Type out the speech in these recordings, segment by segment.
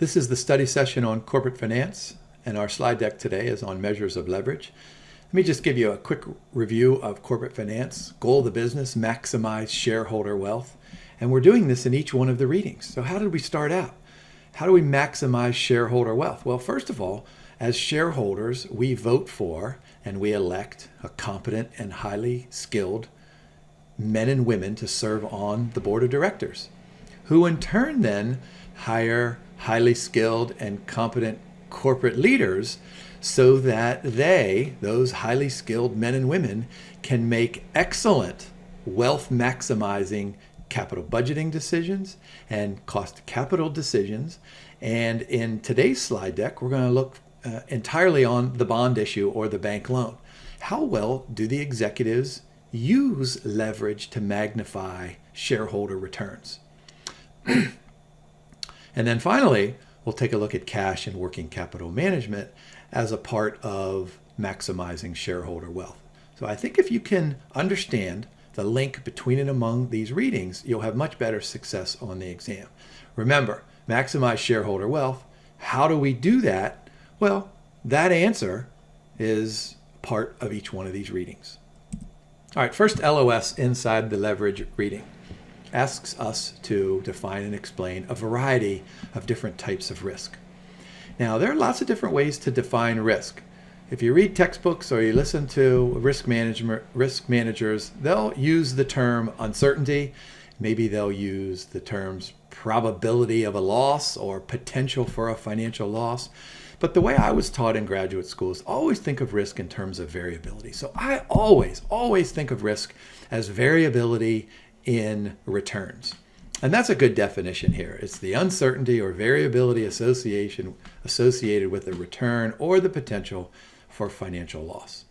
This is the study session on corporate finance, and our slide deck today is on measures of leverage. Let me just give you a quick review of corporate finance. Goal of the business, maximize shareholder wealth. And we're doing this in each one of the readings. So how did we start out? How do we maximize shareholder wealth? Well, first of all, as shareholders, we vote for and we elect a competent and highly skilled men and women to serve on the board of directors, who in turn then hire highly skilled and competent corporate leaders so that those highly skilled men and women, can make excellent wealth maximizing capital budgeting decisions and cost capital decisions. And in today's slide deck, we're going to look entirely on the bond issue or the bank loan. How well do the executives use leverage to magnify shareholder returns? And then finally, we'll take a look at cash and working capital management as a part of maximizing shareholder wealth. So I think if you can understand the link between and among these readings, you'll have much better success on the exam. Remember, maximize shareholder wealth. How do we do that? Well, that answer is part of each one of these readings. All right, first LOS inside the leverage reading asks us to define and explain a variety of different types of risk. Now, there are lots of different ways to define risk. If you read textbooks or you listen to risk managers, they'll use the term uncertainty. Maybe they'll use the terms probability of a loss or potential for a financial loss. But the way I was taught in graduate school is always think of risk in terms of variability. So I always think of risk as variability in returns. And that's a good definition here. It's the uncertainty or variability associated with the return or the potential for financial loss.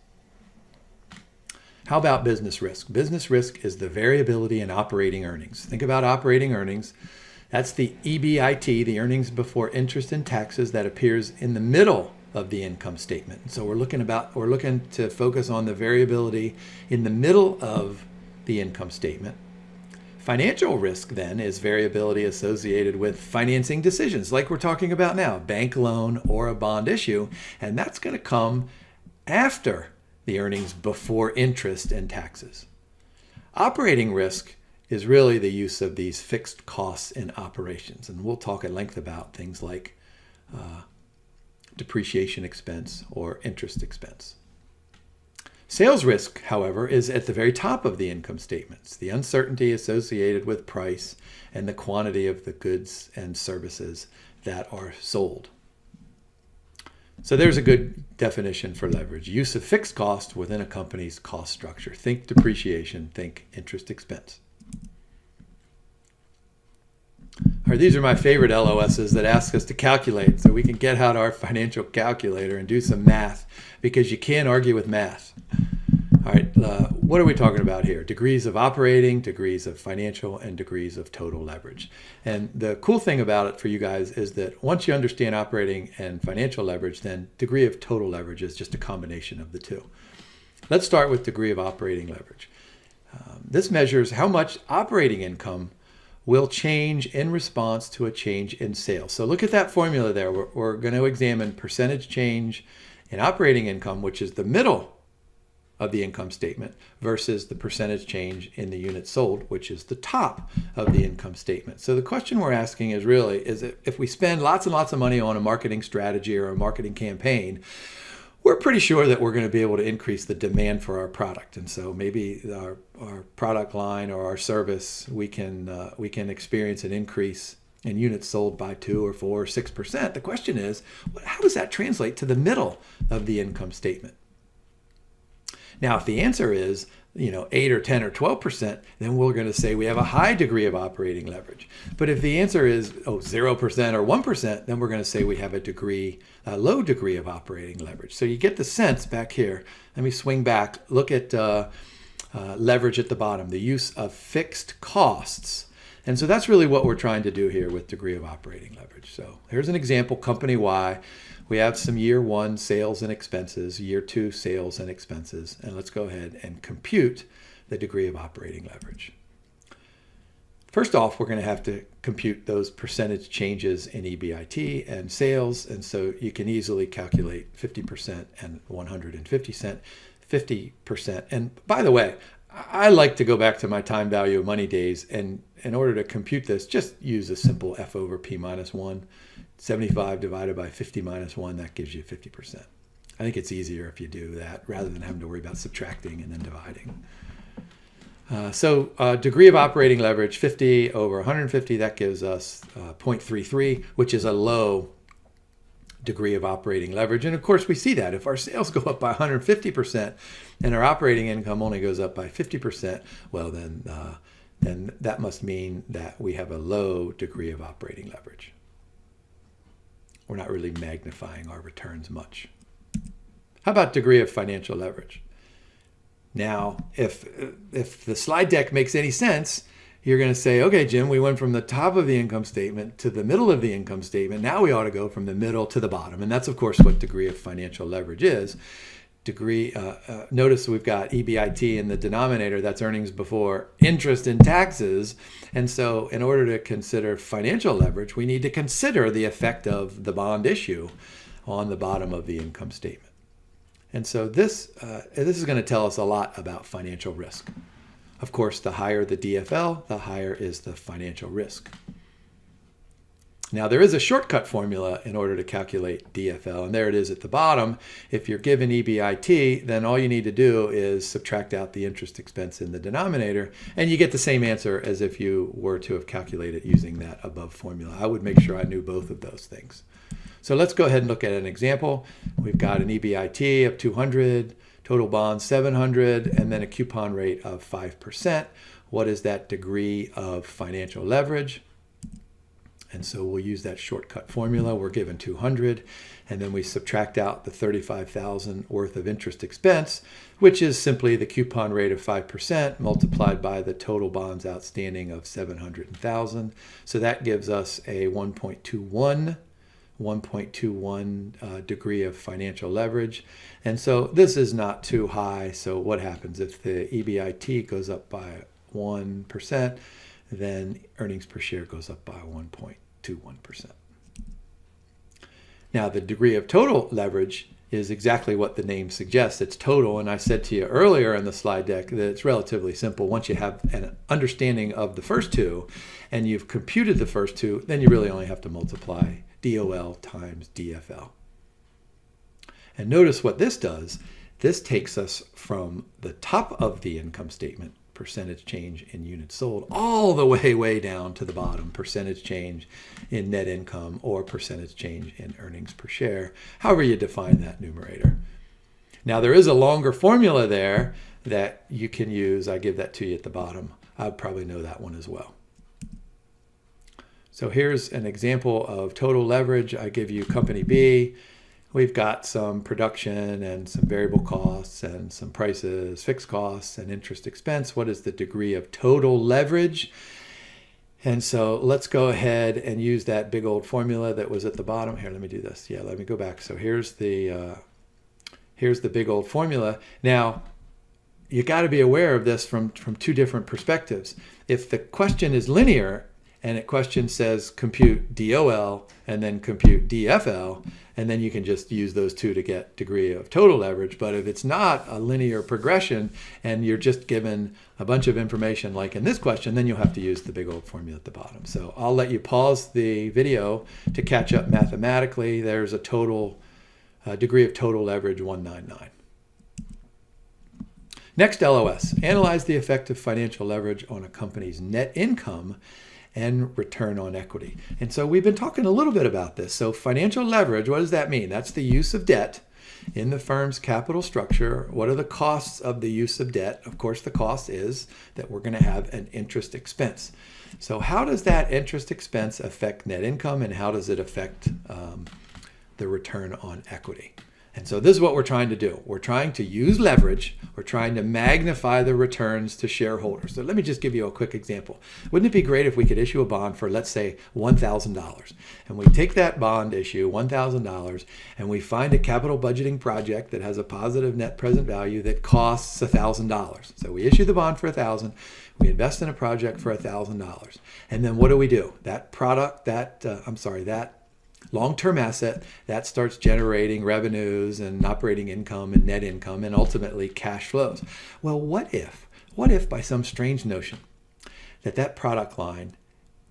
How about business risk? Business risk is the variability in operating earnings. Think about operating earnings. That's the EBIT, the earnings before interest and taxes, that appears in the middle of the income statement. So we're looking to focus on the variability in the middle of the income statement. Financial risk then is variability associated with financing decisions like we're talking about now, bank loan or a bond issue, and that's going to come after the earnings before interest and taxes. Operating risk is really the use of these fixed costs in operations, and we'll talk at length about things like depreciation expense or interest expense. Sales risk, however, is at the very top of the income statements, the uncertainty associated with price and the quantity of the goods and services that are sold. So there's a good definition for leverage. Use of fixed cost within a company's cost structure. Think depreciation, think interest expense. All right, these are my favorite LOSs that ask us to calculate so we can get out our financial calculator and do some math, because you can't argue with math. All right, what are we talking about here? Degrees of operating, degrees of financial, and degrees of total leverage. And the cool thing about it for you guys is that once you understand operating and financial leverage, then degree of total leverage is just a combination of the two. Let's start with degree of operating leverage. This measures how much operating income will change in response to a change in sales. So look at that formula there. We're going to examine percentage change in operating income, which is the middle of the income statement, versus the percentage change in the units sold, which is the top of the income statement. So the question we're asking is really, if we spend lots and lots of money on a marketing strategy or a marketing campaign, we're pretty sure that we're going to be able to increase the demand for our product. And so maybe our product line or our service, we can experience an increase in units sold by 2 or 4 or 6%. The question is, how does that translate to the middle of the income statement? Now, if the answer is 8 or 10 or 12%, then we're going to say we have a high degree of operating leverage. But if the answer is 0% or 1%, then we're going to say we have a low degree of operating leverage. So you get the sense back here. Let me swing back. Look at leverage at the bottom, the use of fixed costs. And so that's really what we're trying to do here with degree of operating leverage. So here's an example, company Y. We have some year 1 sales and expenses, year 2 sales and expenses, and let's go ahead and compute the degree of operating leverage. First off, we're going to have to compute those percentage changes in EBIT and sales. And so you can easily calculate 50% and 50%. And by the way, I like to go back to my time value of money days. And in order to compute this, just use a simple F over P minus 1. 75 divided by 50 minus 1, that gives you 50%. I think it's easier if you do that rather than having to worry about subtracting and then dividing. Degree of operating leverage, 50 over 150, that gives us 0.33, which is a low degree of operating leverage. And of course, we see that if our sales go up by 150% and our operating income only goes up by 50%, well, then that must mean that we have a low degree of operating leverage. We're not really magnifying our returns much. How about degree of financial leverage? Now, if the slide deck makes any sense, you're going to say, okay, Jim, we went from the top of the income statement to the middle of the income statement. Now we ought to go from the middle to the bottom. And that's, of course, what degree of financial leverage is. Notice we've got EBIT in the denominator. That's earnings before interest and taxes. And so in order to consider financial leverage, we need to consider the effect of the bond issue on the bottom of the income statement. And so this is going to tell us a lot about financial risk. Of course, the higher the DFL, the higher is the financial risk. Now, there is a shortcut formula in order to calculate DFL, and there it is at the bottom. If you're given EBIT, then all you need to do is subtract out the interest expense in the denominator, and you get the same answer as if you were to have calculated using that above formula. I would make sure I knew both of those things. So let's go ahead and look at an example. We've got an EBIT of 200, total bonds 700, and then a coupon rate of 5%. What is that degree of financial leverage? And so we'll use that shortcut formula. We're given 200, and then we subtract out the $35,000 worth of interest expense, which is simply the coupon rate of 5% multiplied by the total bonds outstanding of 700,000. So that gives us a 1.21 degree of financial leverage. And so this is not too high. So what happens if the EBIT goes up by 1%? Then earnings per share goes up by 1.21%. Now, the degree of total leverage is exactly what the name suggests. It's total, and I said to you earlier in the slide deck that it's relatively simple. Once you have an understanding of the first two and you've computed the first two, then you really only have to multiply DOL times DFL. And notice what this does. This takes us from the top of the income statement, percentage change in units sold, all the way down to the bottom, percentage change in net income or percentage change in earnings per share, however you define that numerator. Now, there is a longer formula there that you can use. I give that to you at the bottom. I'd probably know that one as well. So here's an example of total leverage. I give you company B. We've got some production and some variable costs and some prices, fixed costs and interest expense. What is the degree of total leverage? And so let's go ahead and use that big old formula that was at the bottom. Here, let me do this. Yeah, let me go back. So here's the big old formula. Now, you got to be aware of this from two different perspectives. If the question is linear, and a question says compute DOL and then compute DFL, and then you can just use those two to get degree of total leverage. But if it's not a linear progression and you're just given a bunch of information like in this question, then you'll have to use the big old formula at the bottom. So I'll let you pause the video to catch up mathematically. There's a total degree of total leverage 199. Next, LOS. Analyze the effect of financial leverage on a company's net income and return on equity. And so we've been talking a little bit about this. So financial leverage, what does that mean? That's the use of debt in the firm's capital structure. What are the costs of the use of debt? Of course, the cost is that we're going to have an interest expense. So how does that interest expense affect net income, and how does it affect the return on equity? And so this is what we're trying to do. We're trying to use leverage. We're trying to magnify the returns to shareholders. So let me just give you a quick example. Wouldn't it be great if we could issue a bond for, let's say, $1,000? And we take that bond issue, $1,000, and we find a capital budgeting project that has a positive net present value that costs $1,000. So we issue the bond for $1,000. We invest in a project for $1,000. And then what do? That long-term asset, that starts generating revenues and operating income and net income and ultimately cash flows. Well, what if by some strange notion that product line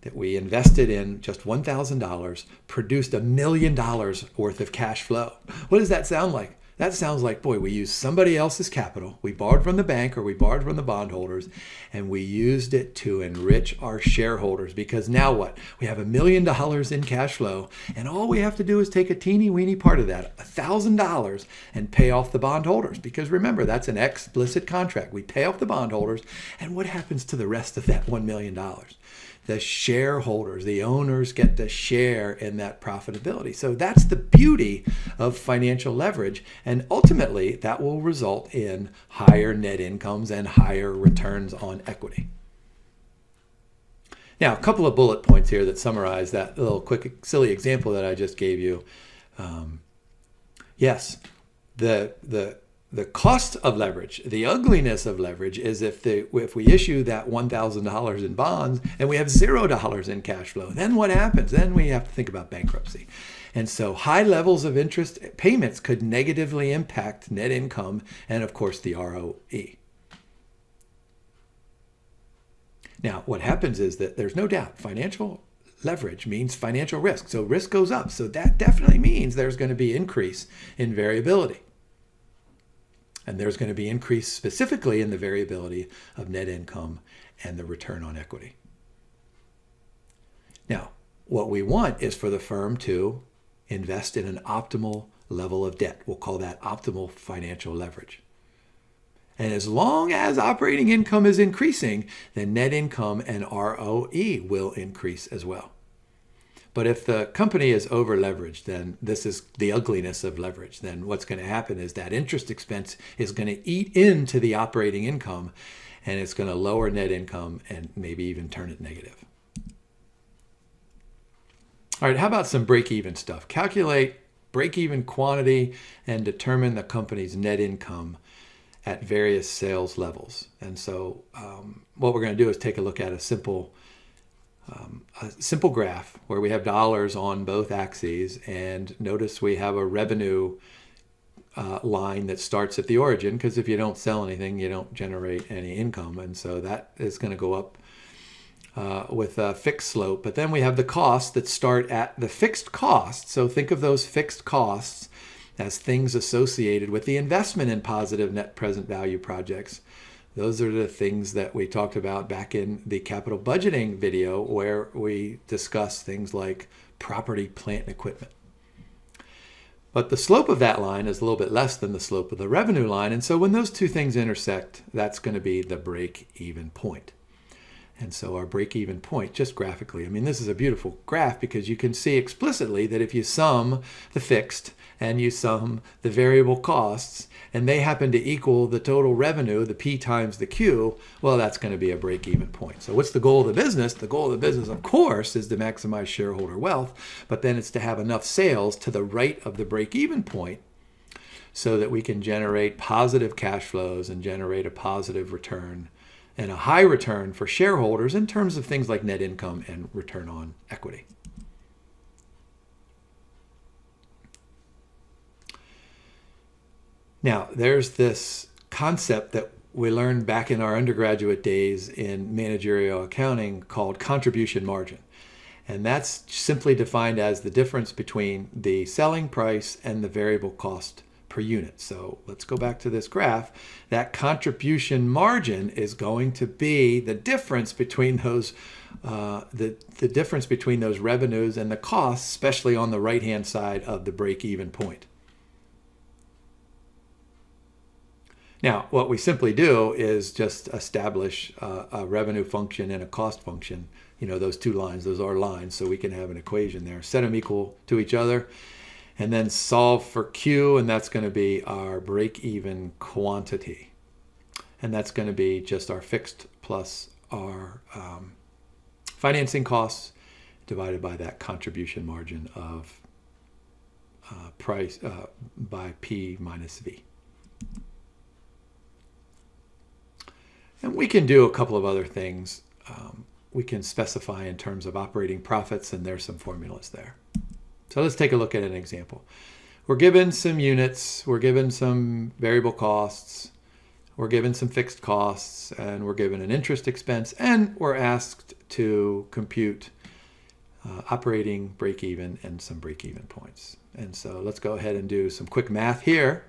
that we invested in just $1,000 produced $1 million worth of cash flow? What does that sound like? That sounds like, boy, we used somebody else's capital. We borrowed from the bank or we borrowed from the bondholders, and we used it to enrich our shareholders, because now what? We have $1 million in cash flow, and all we have to do is take a teeny weeny part of that, $1,000, and pay off the bondholders. Because remember, that's an explicit contract. We pay off the bondholders, and what happens to the rest of that $1 million? The shareholders, the owners, get to share in that profitability. So that's the beauty of financial leverage. And ultimately, that will result in higher net incomes and higher returns on equity. Now, a couple of bullet points here that summarize that little quick, silly example that I just gave you. Yes, the cost of leverage, the ugliness of leverage, is if we issue that $1,000 in bonds and we have $0 in cash flow, then what happens? Then we have to think about bankruptcy. And so high levels of interest payments could negatively impact net income and, of course, the ROE. Now, what happens is that there's no doubt financial leverage means financial risk. So risk goes up. So that definitely means there's going to be increase in variability. And there's going to be increase specifically in the variability of net income and the return on equity. Now, what we want is for the firm to invest in an optimal level of debt. We'll call that optimal financial leverage. And as long as operating income is increasing, then net income and ROE will increase as well. But if the company is over leveraged, then this is the ugliness of leverage. Then what's going to happen is that interest expense is going to eat into the operating income, and it's going to lower net income and maybe even turn it negative. All right, how about some break-even stuff? Calculate break-even quantity and determine the company's net income at various sales levels. And so what we're going to do is take a look at a simple graph where we have dollars on both axes, and notice we have a revenue line that starts at the origin, because if you don't sell anything, you don't generate any income, and so that is going to go up with a fixed slope. But then we have the costs that start at the fixed cost. So think of those fixed costs as things associated with the investment in positive net present value projects. Those are the things that we talked about back in the capital budgeting video, where we discuss things like property, plant, and equipment. But the slope of that line is a little bit less than the slope of the revenue line. And so when those two things intersect, that's going to be the break-even point. And so our break-even point, just graphically, I mean, this is a beautiful graph because you can see explicitly that if you sum the fixed and you sum the variable costs, and they happen to equal the total revenue, the P times the Q, well, that's going to be a break-even point. So what's the goal of the business? The goal of the business, of course, is to maximize shareholder wealth, but then it's to have enough sales to the right of the break-even point so that we can generate positive cash flows and generate a positive return and a high return for shareholders in terms of things like net income and return on equity. Now, there's this concept that we learned back in our undergraduate days in managerial accounting called contribution margin. And that's simply defined as the difference between the selling price and the variable cost per unit. So let's go back to this graph. That contribution margin is going to be the difference between those the difference between those revenues and the costs, especially on the right-hand side of the break-even point. Now, what we simply do is just establish a revenue function and a cost function. You know, those two lines, those are lines, so we can have an equation there. Set them equal to each other, and then solve for Q, and that's going to be our break-even quantity. And that's going to be just our fixed plus our financing costs divided by that contribution margin of price by P minus V. And we can do a couple of other things. We can specify in terms of operating profits, and there's some formulas there. So let's take a look at an example. We're given some units, we're given some variable costs, we're given some fixed costs, and we're given an interest expense, and we're asked to compute operating break-even and some break-even points. And so let's go ahead and do some quick math here.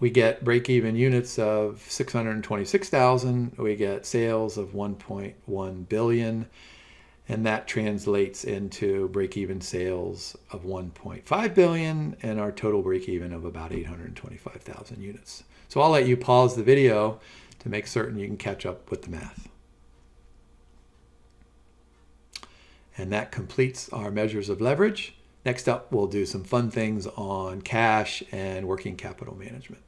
We get break-even units of 626,000. We get sales of 1.1 billion. And that translates into break-even sales of 1.5 billion and our total break-even of about 825,000 units. So I'll let you pause the video to make certain you can catch up with the math. And that completes our measures of leverage. Next up, we'll do some fun things on cash and working capital management.